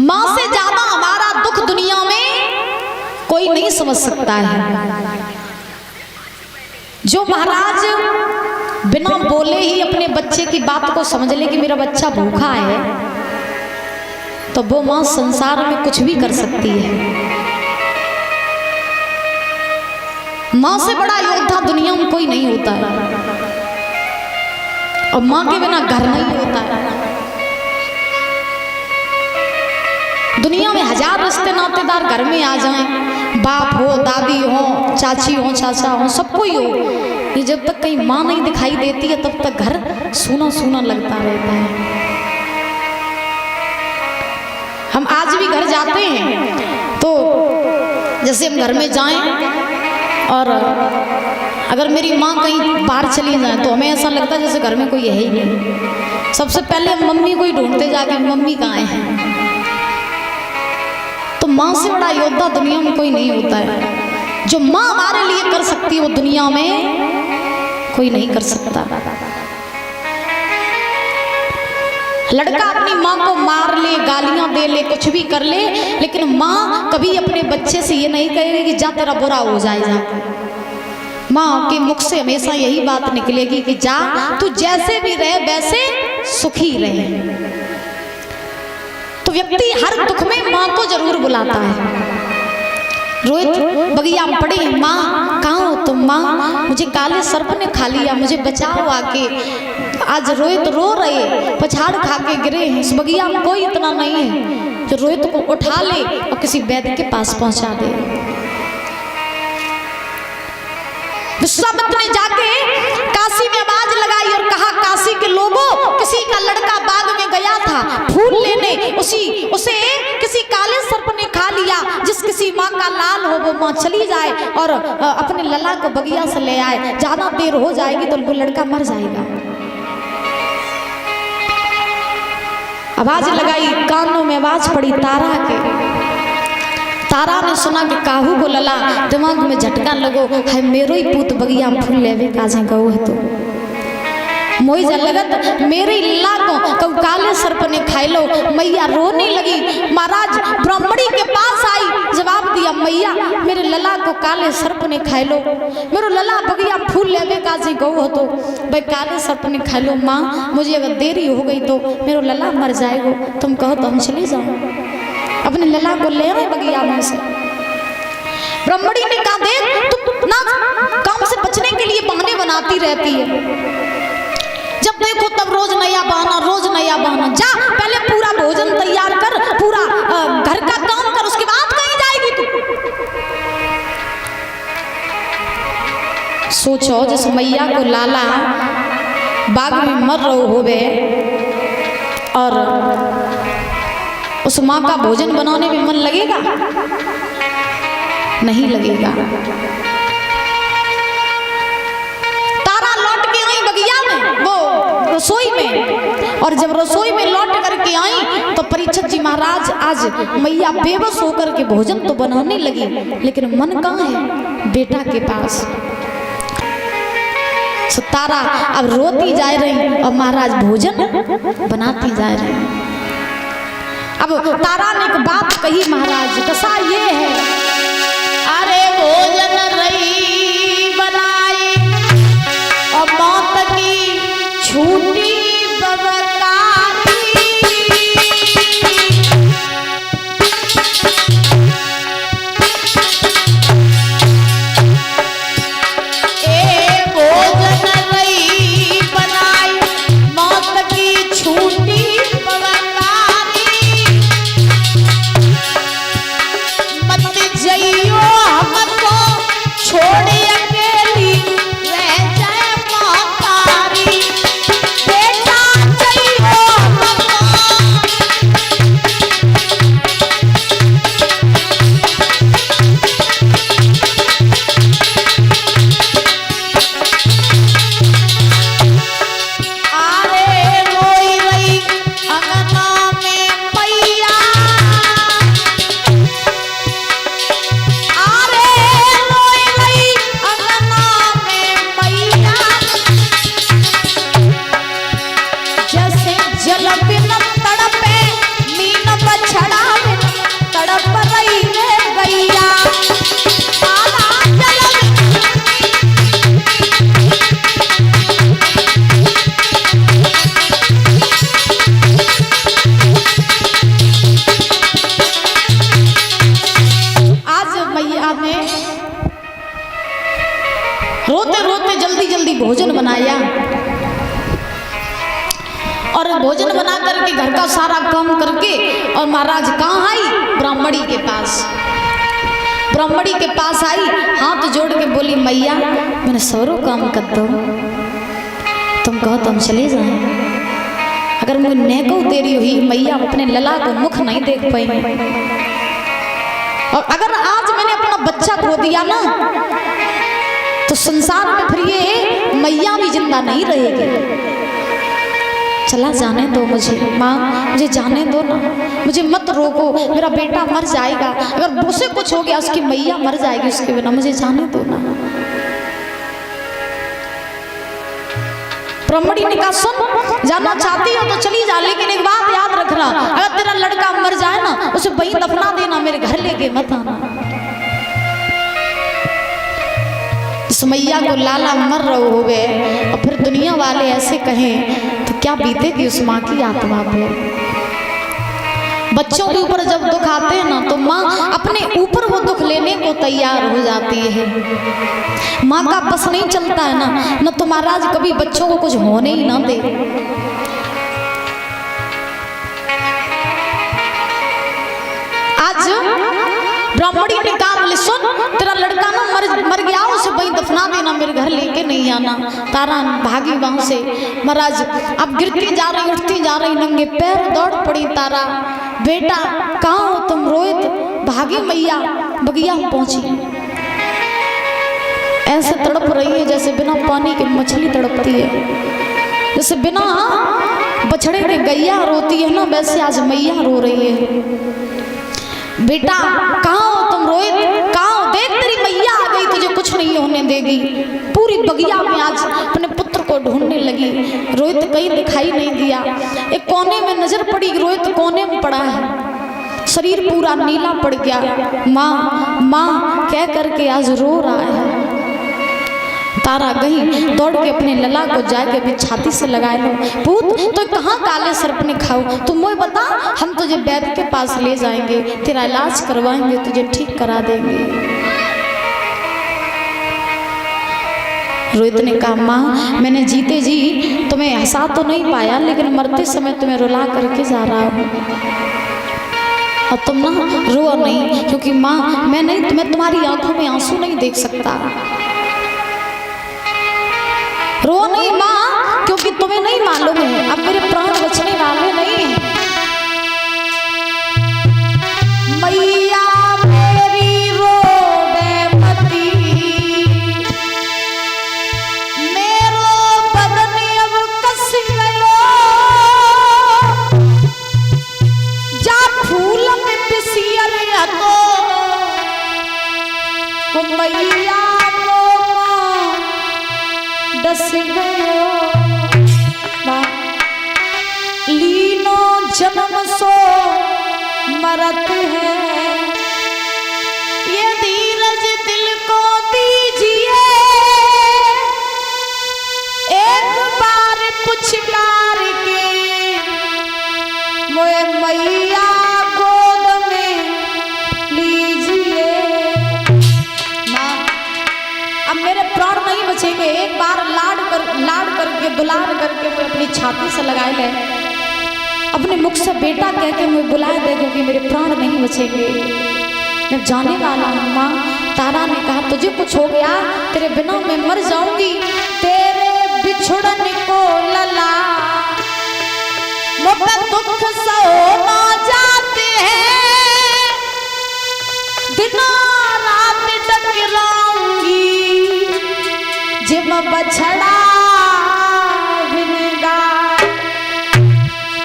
माँ से ज्यादा हमारा दुख दुनिया में कोई नहीं समझ सकता है। जो महाराज बिना बोले ही अपने बच्चे की बात को समझ ले कि मेरा बच्चा भूखा है, तो वो माँ संसार में कुछ भी कर सकती है। माँ से बड़ा योद्धा दुनिया में कोई नहीं होता है, और माँ के बिना घर नहीं होता है। दुनिया में हजार रिश्ते नातेदार घर में आ जाएं, बाप हो, दादी हो, चाची हो, चाचा हो, सब कोई हो, ये जब तक कहीं माँ नहीं दिखाई देती है तब तक घर सूना सूना लगता रहता है। हम आज भी घर जाते हैं तो जैसे हम घर में जाएं और अगर मेरी माँ कहीं बाहर चली जाए तो हमें ऐसा लगता है जैसे घर में कोई है ही नहीं। सबसे पहले हम मम्मी को ही ढूंढते जाके, मम्मी कहाँ है। तो माँ से बड़ा योद्धा दुनिया में कोई नहीं होता है। जो माँ हमारे लिए कर सकती है वो दुनिया में कोई नहीं कर सकता। लड़का अपनी माँ को मार ले, गालियां दे ले, कुछ भी कर ले, लेकिन माँ कभी अपने बच्चे से ये नहीं कहेगी कि जा तेरा बुरा हो जाए जा। माँ के मुख से हमेशा यही बात निकलेगी कि जा तू जैसे भी रहे वैसे सुखी रहे। तो व्यक्ति हर दुख में माँ को जरूर बुलाता है। रोहित बगिया में पड़े, माँ कहाँ हो तुम? माँ मुझे काले सर्प ने खा लिया, मुझे बचाओ आके। आज रोहित रो रहे, पछाड़ खा के गिरे हैं। इस बगिया में कोई इतना नहीं है जो रोहित को उठा ले और किसी वैद्य के पास पहुंचा दे। विश्वामित्र ने जाके काशी में आवाज लगाई और कहा, काशी के लोगों, किसी का लड़का बाग में गया था फूल लेने, उसे किसी काले सर्प ने खा लिया। जिस किसी माँ का लाल हो वो माँ चली जाए और अपने लला को बगिया से ले आए। ज्यादा देर हो जाएगी तो वो लड़का मर जाएगा। आवाज लगाई, कानों में आवाज पड़ी तारा के। तारा ने सुना कि काहू को लला, दिमाग में झटका लगो, है मेरो ही पूत बगिया में फूल लेवे काजे गऊ है तो मोई जा लगत मेरे लला को काले सर्प ने खाई लो। मैया रोने लगी। महाराज ब्राह्मणी के पास आई, जवाब दिया, मैया मेरे लला को काले सर्प ने खाई लो, मेरे लला बगिया फूल लेवे काजे गऊ हो तो भाई काले सर्प ने खाई लो। माँ मुझे अगर देरी हो गई तो मेरा लला मर जाएगा, तुम कहो तो हम चले जाओ। अपने लला को ले आए बगिया में से। ब्राह्मणी ने कहा, देख तुम ना काम से बचने के लिए बहाने बनाती रहती है। जब देखो तब रोज नया बहाना, रोज नया बहाना। जा पहले पूरा भोजन तैयार कर, पूरा घर का काम कर, उसके बाद कहीं जाएगी तू। सोचो जिस मैया को लाला बाग में मर रहो होवे और उस माँ का भोजन बनाने में मन लगेगा? नहीं लगेगा। तारा लौट के आई बगिया में, वो रसोई में, और जब रसोई में लौट करके आई तो परीक्षित जी महाराज आज मैया बेबस होकर के भोजन तो बनाने लगी, लेकिन मन कहाँ है? बेटा के पास। सो तारा अब रोती जा रही और महाराज भोजन बनाती जा रही। अब तारा ने एक बात कही महाराज, दशा ये है, अरे भोजन रही बनाई और मौत की छूटी बबकारी। ए भोजन रही बनाई मौत की छूटी बबकारी। मत जइयो हमको छोड़ अकेली करके घर का सारा काम करके और महाराज कहाँ आई? ब्राह्मणी के पास। ब्राह्मणी के पास आई, हाथ जोड़ के बोली मैया मैंने सौरों काम कर दो, तुम कहो तो हम चले जाएं। अगर मुझे नेको देरी हुई मैया अपने लला को मुख नहीं देख पाई, और अगर आज मैंने अपना बच्चा खो दिया ना तो संसार में फिर ये मैया भी जिंदा नहीं रहेगी। चला जाने दो मुझे माँ, मुझे जाने दो ना, मुझे मत रोको, मेरा बेटा मर जाएगा, अगर उसे कुछ हो गया उसकी मैया मर जाएगी उसके बिना, मुझे जाने दो ना। ब्राह्मणी ने कहा सुन, जाना चाहती हो तो चली जा, लेकिन एक बात याद रखना, अगर तेरा लड़का मर जाए ना उसे वहीं दफना देना, मेरे घर लेके मत आना। इस मैया को लाला मर रहे हो गए और फिर दुनिया वाले ऐसे कहें तो क्या बीतेगी उस माँ की आत्मा पे। बच्चों के ऊपर जब दुख आते हैं ना तो माँ अपने ऊपर वो दुख लेने को तैयार हो जाती है। माँ का बस नहीं चलता है ना तो महाराज कभी बच्चों को कुछ होने ही ना दे। आज ब्राह्मणी ने कहा बोले सुन, तेरा लड़का ना मर गया, उसे वहीं दफना देना, मेरे घर लेके नहीं आना। तारा भागी वहां से। महाराज अब गिरती जा रही, उठती जा रही, नंगे पैर दौड़ पड़ी तारा। बेटा कहाँ हो तुम? रोहित भागी मैया, बगिया पहुंची। ऐसे तड़प रही है जैसे बिना पानी के मछली तड़पती है, जैसे बिना बछड़े के गैया रोती है ना, वैसे आज मैया रो रही है। बेटा कहाँ हो तुम? रोहित कहाँ हो? देख तेरी मैया आ गई, तुझे कुछ नहीं होने देगी। पूरी बगिया में आज अपने पुत्र को ढूंढने लगी, रोहित कहीं दिखाई नहीं दिया। एक कोने में नजर पड़ी, रोहित कोने में पड़ा है, शरीर पूरा नीला पड़ गया। माँ माँ कह करके आज रो रहा है। तारा गई दौड़ के अपने लला को जाके अभी छाती से लगाए लो। पूत तो कहाँ काले सर्प ने खाओ, तुम मुझे बता, हम तुझे वैद्य के पास ले जाएंगे, तेरा इलाज करवाएंगे, तुझे ठीक करा देंगे। रोहित ने कहा माँ मैंने जीते जी तुम्हें हंसा तो नहीं पाया, लेकिन मरते समय तुम्हें रुला करके जा रहा हूँ, और तुम ना रो नहीं, क्योंकि माँ मैं नहीं, तुम्हें तुम्हारी आंखों में आंसू नहीं देख सकता। रो नहीं माँ, क्योंकि तुम्हें नहीं मालूम है अब मेरे प्राण बचने वाले नहीं। मैया मेरी रोवे मती, मेरो बदन अब कस गयो, जा फूल में पिसियल तो मैया दस गयो। लीनो जन्म सो मरत है, ये धीरज दिल को दीजिए, एक बार पुचकार के मोए मैया गोद में लीजिए। माँ अब मेरे प्राण नहीं बचेंगे, एक बार लाड़ करके दुलार करके मैं अपनी छाती से लगाए ले, अपने मुख से बेटा कह के मैं बुलाए दे, क्योंकि मेरे प्राण नहीं बचेंगे, मैं जाने वाला हूँ। माँ तारा ने कहा तुझे कुछ हो गया, तेरे बिना मैं मर जाऊंगी, तेरे बिछुड़न को लला मुझ दुख सो ना जाते हैं, दिनों रात टकराऊंगी जिम बछड़ा बिनगा।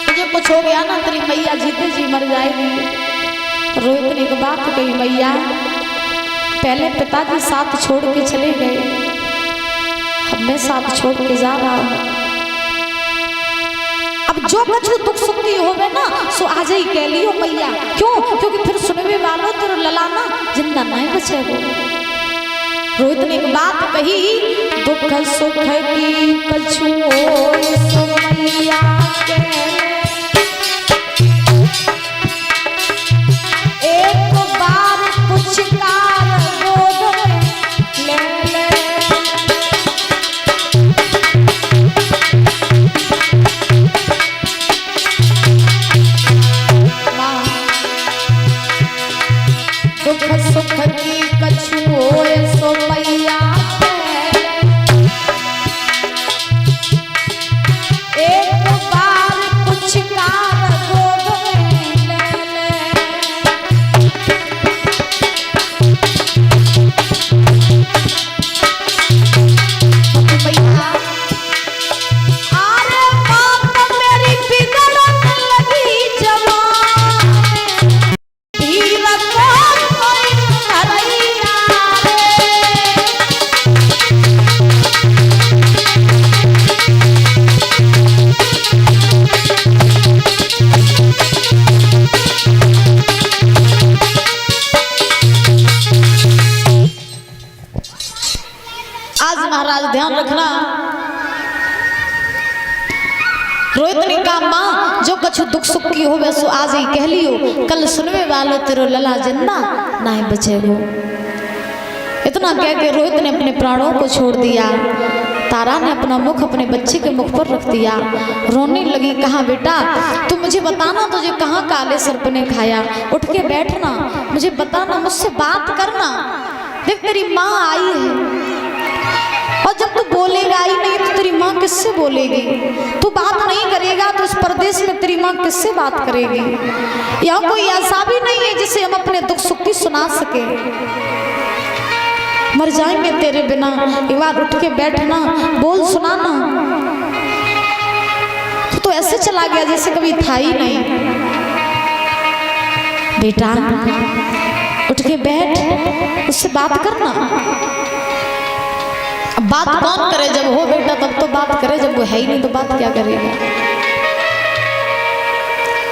तुझे कुछ हो गया ना, तेरी मैया जीते जी मर जाएगी। रोहित ने एक बात कही, मैया पहले पिताजी साथ छोड़ के चले गए, अब मैं साथ छोड़ के जा रहा हूँ। अब जो कुछ दुख सुख की होवे ना सो आज ही कह लियो मैया, क्यों? क्योंकि फिर सुनने वालों तेरे ललाना जिंदा नहीं बचेगो। रोहित ने एक बात कही, दुख सुख की कछु सो मैया एक बार पुचकार गोद में ले ले। महाराज ध्यान रखना। रोहित ने कहा माँ जो कछु दुख सुख की हो वैसो आज ही कह लियो, कल सुनवे वालो तेरो लला जिंदा ना बचेगो। इतना कह के रोहित ने अपने प्राणों को छोड़ दिया। तारा ने अपना मुख अपने बच्चे के मुख पर रख दिया, रोने लगी। कहा बेटा तू मुझे बताना तुझे कहाँ काले सर्प ने खाया, उठ के बैठना, मुझे बताना, मुझसे बात करना। देख तेरी माँ आई है और जब तू बोलेगा ही नहीं तो तेरी माँ किससे बोलेगी? तू बात नहीं करेगा तो इस परदेश में तेरी माँ किससे बात करेगी? यहाँ कोई ऐसा भी नहीं है जिसे हम अपने दुख सुख की सुना सके। मर जाएंगे तेरे बिना, एक बार उठ के बैठना, बोल सुनाना। तो ऐसे चला गया जैसे कभी था ही नहीं। बेटा उठ के बैठ, उससे बात करना। अब बात कौन करे? जब हो बेटा तब तो बात करे, जब वो है ही नहीं तो बात क्या करेगा?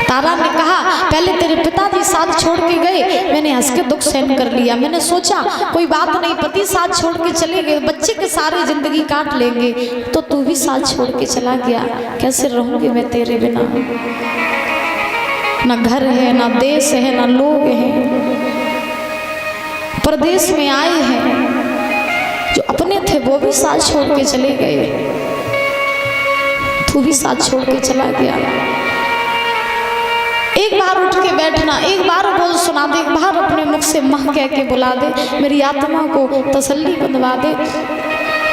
तारा ने कहा पहले तेरे पिताजी साथ छोड़ के गए, मैंने हंस के दुख सहन कर लिया। मैंने सोचा कोई बात नहीं, पति साथ छोड़ के चले गए, बच्चे के सारे जिंदगी काट लेंगे, तो तू भी साथ छोड़ के चला गया। कैसे रहूंगी मैं तेरे बिना? ना घर है, ना देश है, ना लोग हैं। परदेश में आए हैं, जो अपने थे वो भी साथ छोड़ के चले गए, तू भी साथ छोड़ के चला गया। एक बार उठ के बैठना, एक बार बोल सुना दे, एक बार अपने मुख से माँ कह के बुला दे, मेरी आत्मा को तसल्ली बंधवा दे।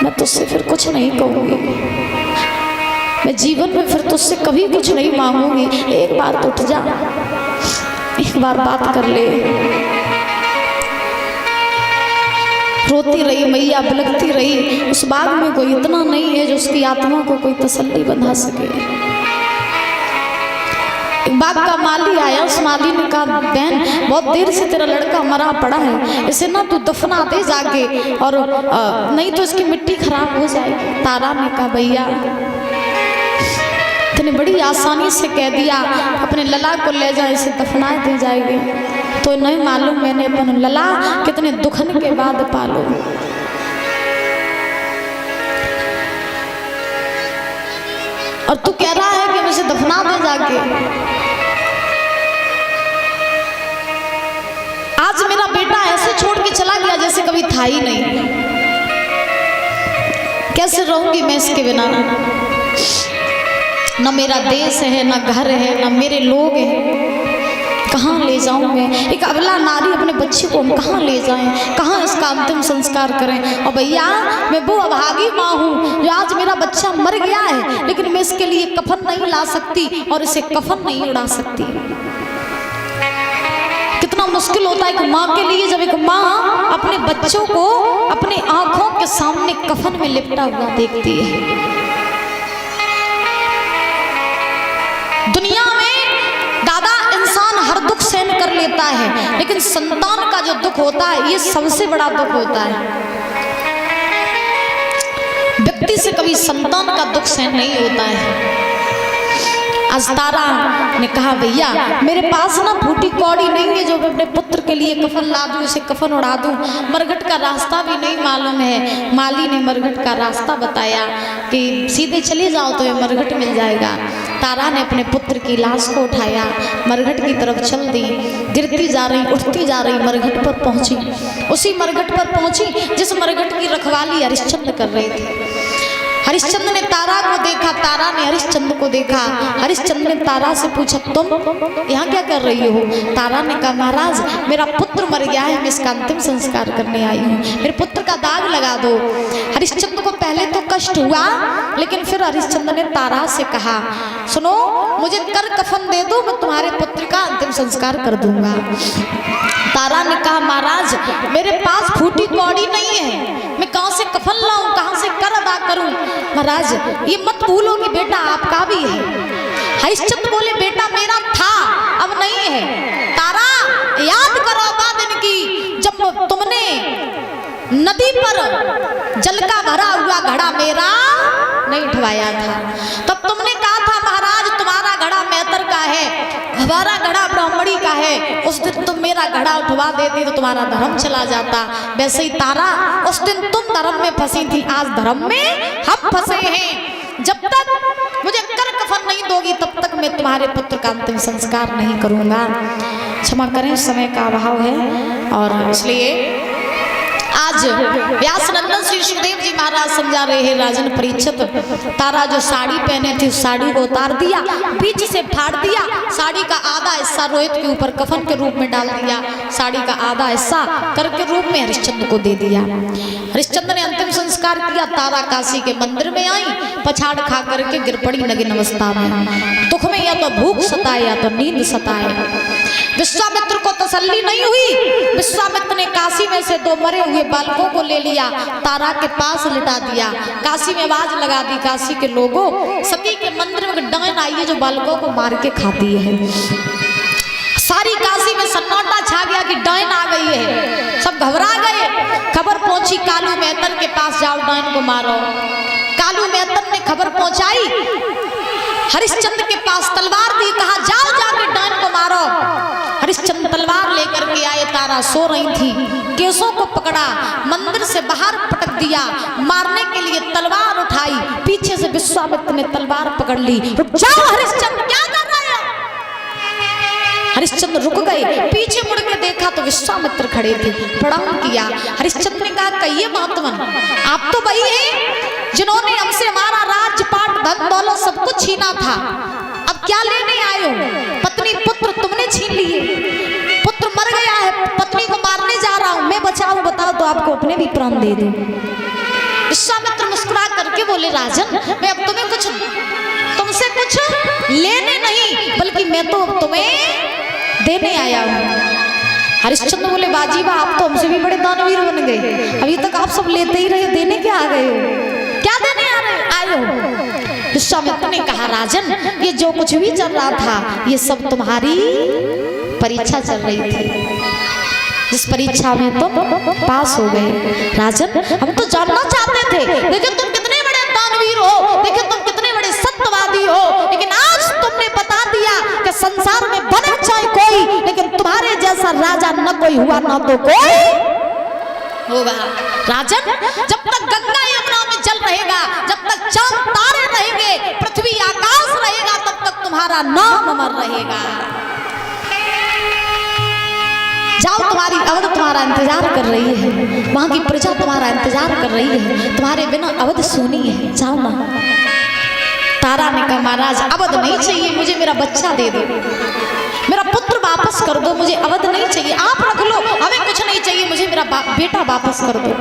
मैं तुझसे फिर कुछ नहीं कहूँगी, मैं जीवन में फिर तुझसे कभी कुछ नहीं मांगूंगी। एक बार तो उठ जा, एक बार बात कर ले। रोती रही मैया, बिलखती रही। उस बाग में कोई इतना नहीं है जो उसकी आत्मा को कोई तसल्ली बंधा सके। एक बाग का माली आया, उस माली ने कहा बहन बहुत देर से तेरा लड़का मरा पड़ा है, इसे ना तू दफना दे जाके, और नहीं तो इसकी मिट्टी खराब हो जाएगी। तारा ने कहा भैया तूने बड़ी आसानी से कह दिया, अपने लला को ले जा, इसे दफना दी जाएगी। तो नहीं मालूम मैंने अपन लला कितने दुखन के बाद पालो। और तू कह रहा है कि मुझे दफना दे जाके। आज मेरा बेटा ऐसे छोड़ के चला गया जैसे कभी था ही नहीं। कैसे रहूंगी मैं इसके बिना? ना मेरा देश है, ना घर है, ना मेरे लोग हैं। कहाँ ले जाऊं मैं? एक अबला नारी अपने बच्चे को हम कहाँ ले जाएं? कहाँ इसका अंतिम संस्कार करें? और भैया मैं वो अभागी माँ हूँ जो आज मेरा बच्चा मर गया है, लेकिन मैं इसके लिए कफन नहीं ला सकती और इसे कफन नहीं उड़ा सकती। कितना मुश्किल होता है एक माँ के लिए जब एक माँ अपने बच्चों को अपने आंखों के सामने कफन में लिपटा हुआ देखती है। दुनिया में दादा इंसान हर दुख सहन कर लेता है, लेकिन संतान का जो दुख होता है ये सबसे बड़ा दुख होता है। व्यक्ति से कभी संतान का दुख सहन नहीं होता है। आज तारा ने कहा भैया मेरे पास ना फूटी कौड़ी नहीं है जो मैं अपने पुत्र के लिए कफन ला दूं, उसे कफन उड़ा दूं। मरघट का रास्ता भी नहीं मालूम है। माली ने मरघट का रास्ता बताया कि सीधे चले जाओ तो ये मरघट मिल जाएगा। तारा ने अपने पुत्र की लाश को उठाया, मरघट की तरफ चल दी। गिरती जा रही, उठती जा रही, मरघट पर पहुंची। उसी मरघट पर पहुंची जिस मरघट की रखवाली हरिश्चंद्र कर रहे थे। हरिश्चंद्र ने तारा को देखा, तारा ने हरिश्चंद्र को देखा। हरिश्चंद्र ने तारा से पूछा तुम यहाँ क्या कर रही हो? तारा ने कहा महाराज मेरा पुत्र मर गया है, मैं इसका अंतिम संस्कार करने आई हूँ, मेरे पुत्र का दाग लगा दो। हरिश्चंद्र को पहले तो कष्ट हुआ, लेकिन फिर हरिश्चंद्र ने तारा से कहा सुनो मुझे कर कफन दे दो, मैं तुम्हारे पुत्र का अंतिम संस्कार कर दूंगा। तारा ने कहा महाराज मेरे पास फूटी कौड़ी नहीं है, मैं कहाँ से कफन लाऊं, कहाँ से कर अदा करूं? महाराज ये मत भूलो कि बेटा आपका भी है। हरिश्चंद्र बोले बेटा मेरा था अब नहीं है। तारा याद करो दिन की जब तुमने नदी पर जल का भरा हुआ घड़ा मेरा नहीं उठवाया था, तब तुमने कहा था महाराज तुम्हारा घड़ा मेहतर का है, हमारा घड़ा ब्राह्मणी का है, उस दिन तुम मेरा घड़ा उठवा देती तो तुम्हारा धर्म चला जाता। वैसे ही तारा, उस दिन तुम धर्म में फंसी थी, आज धर्म में हम फंसे हैं। जब तक मुझे कर कफन नहीं दोगी तब तक मैं तुम्हारे पुत्र का अंतिम संस्कार नहीं करूंगा। क्षमा करें, समय का अभाव है और इसलिए आज व्यास नंदन श्री सुखदेव जी महाराज समझा रहे हैं राजन परीक्षित। तारा जो साड़ी पहने थी उस साड़ी को उतार दिया, बीच से फाड़ दिया, साड़ी का आधा हिस्सा रोहित के ऊपर कफन के रूप में डाल दिया, साड़ी का आधा हिस्सा कर के रूप में हरिश्चंद्र को दे दिया। हरिश्चंद्र ने अंतिम संस्कार किया। तारा काशी के मंदिर में आई, पछाड़ खा करके गिर पड़ी नग्न अवस्था में। दुख में या तो भूख सताए या तो नींद सताए। विश्वामित्र को तसल्ली नहीं हुई। विश्वामित्र ने काशी में से 2 मरे हुए बालकों को ले लिया, तारा के पास लिटा दिया। काशी में आवाज लगा दी, काशी के लोगों, सती के मंदिर में डायन आई है जो बालकों को मार के खाती है। सारी काशी में सन्नाटा छा गया कि डायन आ गई है। सब घबरा गए। खबर पहुंची कालू मेहतर के पास, जाओ डायन को मारो। कालू मेहतर ने खबर पहुंचाई हरिश्चंद्र के पास, तलवार दी, कहा जाओ जाके डायन को मारो। हरिश्चंद्र तलवार लेकर के आए। तारा सो रही थी, केसों को पकड़ा, मंदिर से बाहर पटक दिया, मारने के लिए तलवार उठाई। पीछे से विश्वामित्र ने तलवार पकड़ ली। रुक जाओ हरिश्चंद्र, क्या कर रहे हो? हरिश्चंद्र रुक गए, पीछे मुड़ के देखा तो विश्वामित्र खड़े थे। प्रणाम किया। हरिश्चंद्र ने कहा, कहिए महात्मन, आप तो वही हैं जिन्होंने हमसे हमारा राज्यपाट, धन दौलत सब कुछ छीना था, अब क्या लेने आए हो? पत्नी पुत्र तुमने छीन लिए, पुत्र मर गया है, पत्नी को मारने जा रहा हूं, मैं बचाऊं, बताओ तो आपको अपने भी प्राण दे दूं। विश्वामित्र मुस्कुरा करके बोले, राजन मैं अब तुम्हें कुछ, तुमसे कुछ लेने नहीं बल्कि मैं तो तुम्हें देने आया हूं। हरिश्चंद्र बोले, बाजीबा आप तो हमसे भी बड़े दानवीर बन गए, अभी तक आप सब लेते ही रहे, देने क्या आ गए हो? क्या देने आए हो? विश्वामित्र ने कहा, राजन ये जो कुछ भी चल रहा था ये सब तुम्हारी परीक्षा चल रही थी, जिस परीक्षा में तुम पास हो गए। राजन हम तो जानना चाहते थे, देखिए तुम कितने बड़े दानवीर हो, देखिए तुम कितने बड़े सत्यवादी हो, लेकिन आज तुमने बता दिया कि संसार में बने चाहे कोई, लेकिन तुम्हारे जैसा राजा न कोई हुआ न तो कोई होगा। राजन जब तक गंगा यमुना में जल रहेगा, जब तक चांद तारे रहेंगे, पृथ्वी आकाश रहेगा, तब तक तुम्हारा नाम अमर रहेगा। जाओ, तुम्हारी अवध तुम्हारा इंतजार कर रही है, वहां की प्रजा तुम्हारा इंतजार कर रही है, तुम्हारे बिना अवध सूनी है, जाओ ना। तारा ने कहा, महाराज अवध नहीं चाहिए मुझे, मेरा बच्चा दे दो, मेरा पुत्र वापस कर दो, मुझे अवध नहीं चाहिए, आप रख लो, हमें कुछ नहीं चाहिए, मुझे मेरा बेटा वापस कर दो।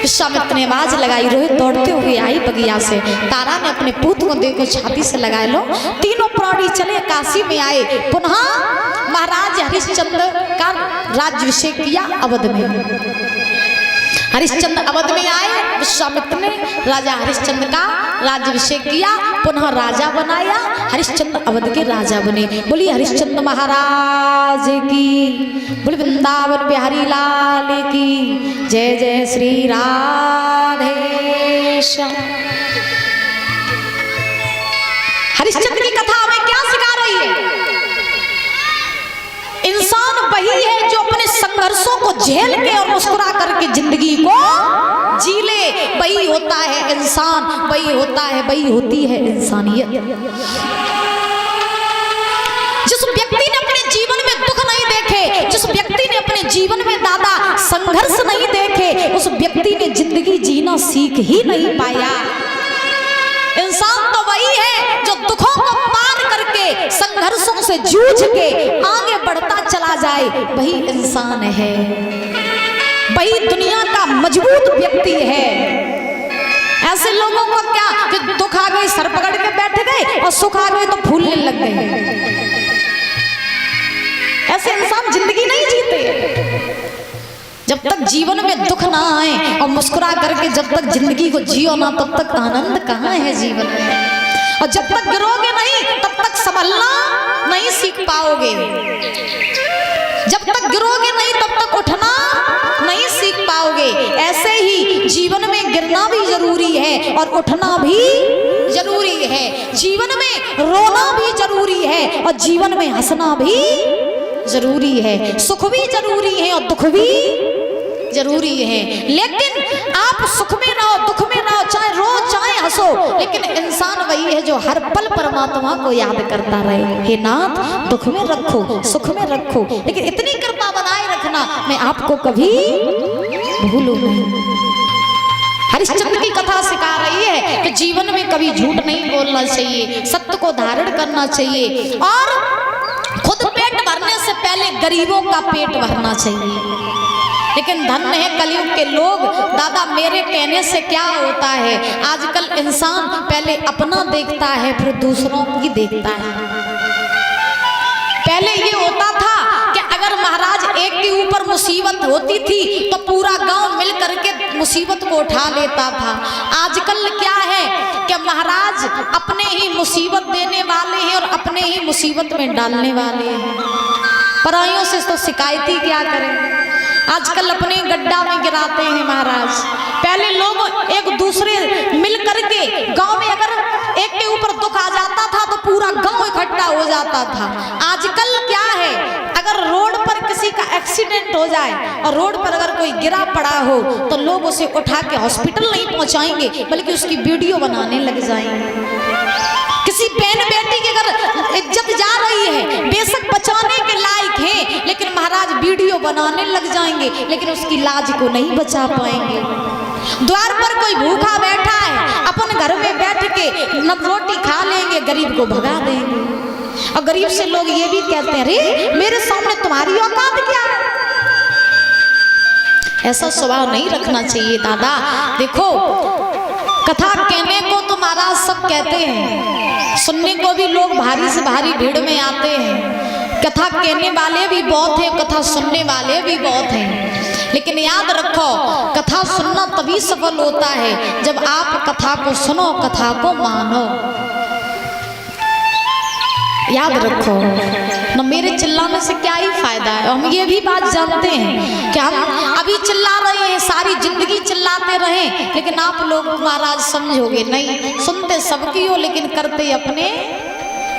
विश्वामित्र ने आवाज लगाई, रोहित दौड़ते हुए आई बगिया से। तारा ने अपने पुत्र को देखो छाती से लगा लो। तीनों प्राणी चले काशी में आए। पुनः महाराज हरिश्चंद्र का राज्याभिषेक किया अवध में। हरिश्चंद्र अवध में आए, विश्वामित्र ने राजा हरिश्चंद्र का राज्याभिषेक किया, पुनः राजा बनाया। हरिश्चंद्र अवध के राजा बने। बोली हरिश्चंद्र महाराज की, बोली वृंदावन बिहारी लाल की जय। जय श्री राधे श्याम। हरिश्चंद्र की कथा हमें क्या सिखा रही है? इंसान वही है जो अपने संघर्षों को झेल के और मुस्कुरा करके जिंदगी को जी ले, वही होता है इंसान, वही होता है, वही होती है इंसानियत। जिस व्यक्ति ने अपने जीवन में दुख नहीं देखे, जिस व्यक्ति ने अपने जीवन में दादा संघर्ष नहीं देखे, उस व्यक्ति ने जिंदगी जीना सीख ही नहीं पाया। इंसान तो वही है जो दुखों को पार करके, संघर्षों से जूझ के आगे बढ़ता चला जाए, वही इंसान है, वही दुनिया का मजबूत व्यक्ति है। ऐसे लोगों को क्या कि दुख आ गए सर पकड़ के बैठ गए और सुख आ गए तो फूलने लग गए। ऐसे इंसान जिंदगी नहीं जीते। जब तक जीवन में दुख ना आए और मुस्कुरा करके जब तक जिंदगी को जियो ना, तब तक आनंद कहाँ है जीवन में। और जब तक गिरोगे नहीं तब तक संभलना नहीं सीख पाओगे। जब तक गिरोगे नहीं तब तक उठना नहीं सीख पाओगे। ऐसे ही जीवन में में गिरना भी जरूरी है और उठना भी जरूरी है। जीवन में रोना भी जरूरी है और जीवन में हंसना भी जरूरी है। सुख भी जरूरी है और दुख भी जरूरी है। लेकिन आप सुख में रहो, दुख में रहो, चाहे रो चाहे हंसो, लेकिन इंसान वही है जो हर पल परमात्मा को याद करता रहे। हे नाथ, दुख में रखो, सुख में रखो, लेकिन इतनी कृपा बनाए रखना मैं आपको कभी भूलूं नहीं। हरिश्चंद्र की कथा सिखा रही है कि जीवन में कभी झूठ नहीं बोलना चाहिए, सत्य को धारण करना चाहिए और खुद पेट भरने से पहले गरीबों का पेट भरना चाहिए। लेकिन धन्य है कलयुग के लोग। दादा मेरे कहने से क्या होता है, आजकल इंसान पहले अपना देखता है फिर दूसरों की देखता है। पहले ये होता था कि अगर महाराज एक के ऊपर मुसीबत होती थी तो पूरा गांव मिल करके मुसीबत को उठा लेता था। आजकल क्या है कि महाराज अपने ही मुसीबत देने वाले हैं और अपने ही मुसीबत में डालने वाले हैं। पराइयों से तो शिकायत ही क्या करें, आजकल अपने गड्ढा में गिराते हैं महाराज। पहले लोग एक दूसरे मिल करके गांव में अगर एक के ऊपर दुख आ जाता था तो पूरा गांव इकट्ठा हो जाता था। आजकल क्या है, अगर रोड पर किसी का एक्सीडेंट हो जाए और रोड पर अगर कोई गिरा पड़ा हो तो लोग उसे उठा के हॉस्पिटल नहीं पहुंचाएंगे बल्कि उसकी वीडियो बनाने लग जाएंगे। किसी बहन बेटी की अगर इज्जत जा रही है, बेशक बचाने के लायक है, लेकिन महाराज वीडियो बनाने लग जाएंगे, लेकिन उसकी लाज को नहीं बचा पाएंगे। द्वार पर कोई भूखा बैठा है, अपन घर में बैठ के न रोटी खा लेंगे, गरीब को भगा देंगे। और गरीब से लोग ये भी कहते हैं, अरे मेरे सामने तुम्हारी औकात क्या है। ऐसा स्वभाव नहीं रखना चाहिए दादा। देखो कथा कहने को तो महाराज सब कहते हैं, सुनने को भी लोग भारी से भारी भीड़ में आते हैं। कथा कहने वाले भी बहुत हैं, कथा सुनने वाले भी बहुत हैं, लेकिन याद रखो कथा सुनना तभी सफल होता है जब आप कथा को सुनो, कथा को मानो। याद रखो न, मेरे चिल्लाने से क्या ही फायदा है। हम ये भी बात जानते हैं कि हम अभी चिल्ला रहे हैं, सारी जिंदगी चिल्लाते रहे, लेकिन आप लोग महाराज समझोगे नहीं, सुनते सबकी हो लेकिन करते अपने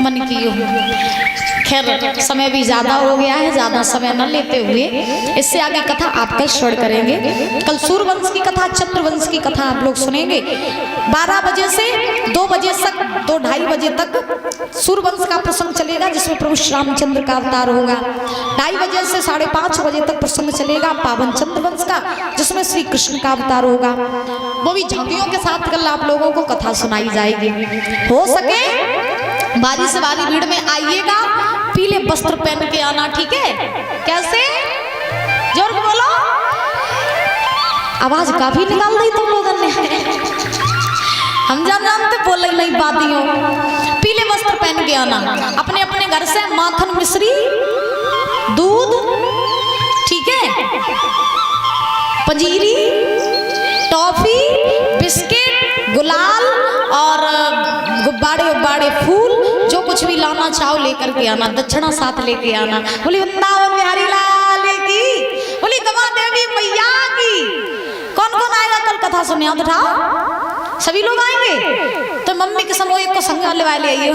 मन की हो। खैर समय भी ज़्यादा हो गया है, ज़्यादा समय न लेते हुए इससे आगे कथा आप कल श्रवण करेंगे। कल सूर्यवंश की कथा, चंद्रवंश की कथा आप लोग सुनेंगे। 12 बजे से 2 बजे तक, 2-2:30 बजे तक सूर्यवंश का प्रसंग चलेगा जिसमें प्रभु श्री रामचंद्र का अवतार होगा। 2:30 बजे से 5:30 बजे तक प्रसंग चलेगा पावन चंद्रवंश का, जिसमें श्री कृष्ण का अवतार होगा। वो भी झांकियों के साथ कल आप लोगों को कथा सुनाई जाएगी। हो सके बारी से बारी भीड़ में आइएगा, पीले वस्त्र पहन के आना, ठीक है? कैसे? जोर के बोलो, आवाज काफी निकाल दी तुम लोगों ने। हम जानते बोल नहीं बातियों। पीले वस्त्र पहन के आना, अपने अपने घर से माखन मिश्री दूध, ठीक है, पंजीरी, टॉफी, बिस्किट, गुलाल और गुब्बारे उब्बारे, फूल, जो कुछ भी लाना चाहो लेकर के आना। दक्षिणा साथ लेके आना। बोली वृंदावन बिहारी लाल की, बोली गवा देवी मैया की। कौन कौन आएगा कल कथा सुनने? हाथ उठाओ, सभी लोग आएंगे तो मम्मी के समूह एक को संग ले आइए।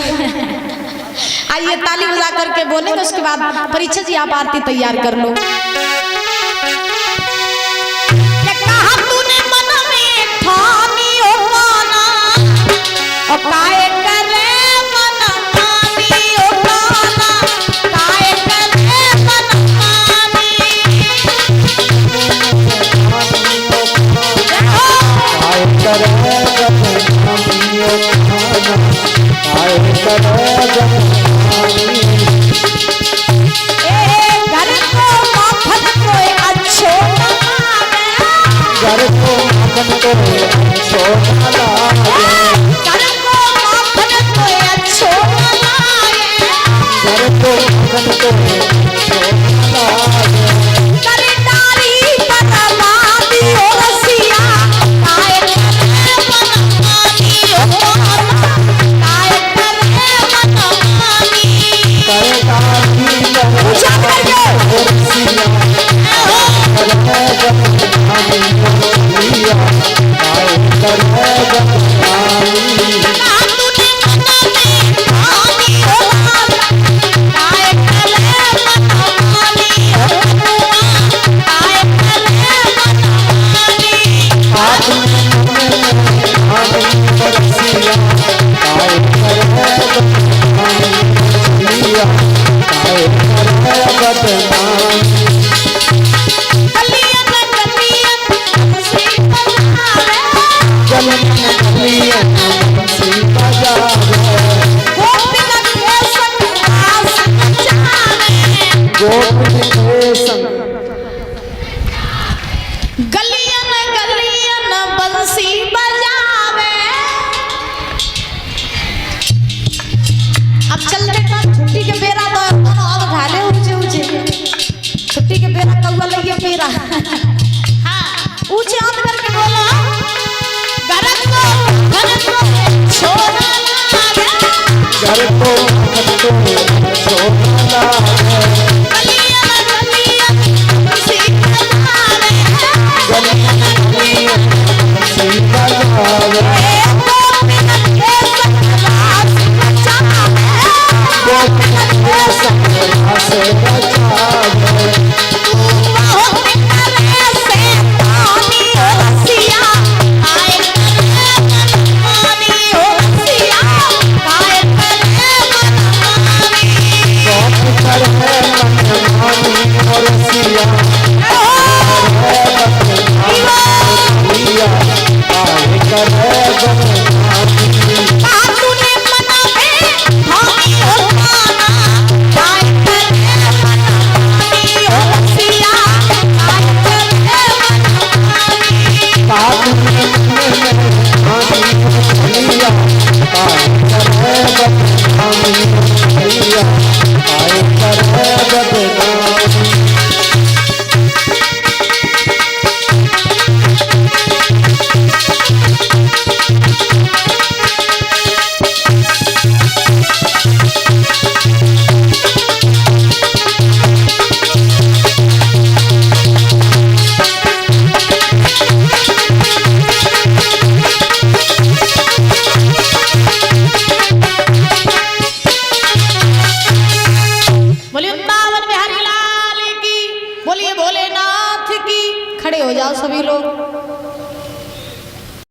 आइए ताली बजा करके बोलेंगे, उसके बाद परीक्षा जी आप आरती तैयार कर लो। काय करे मन मानी ओ गाना, काय करे मन मानी, काय करे मन मानी ओ गाना, काय करे मन मानी। घर को माखन को अच्छो न लागे, घर को माखन को अच्छो न लागे, Yeah. ऊंचे हाथ करके बोला घर को छोड़ना घर को छोड़ना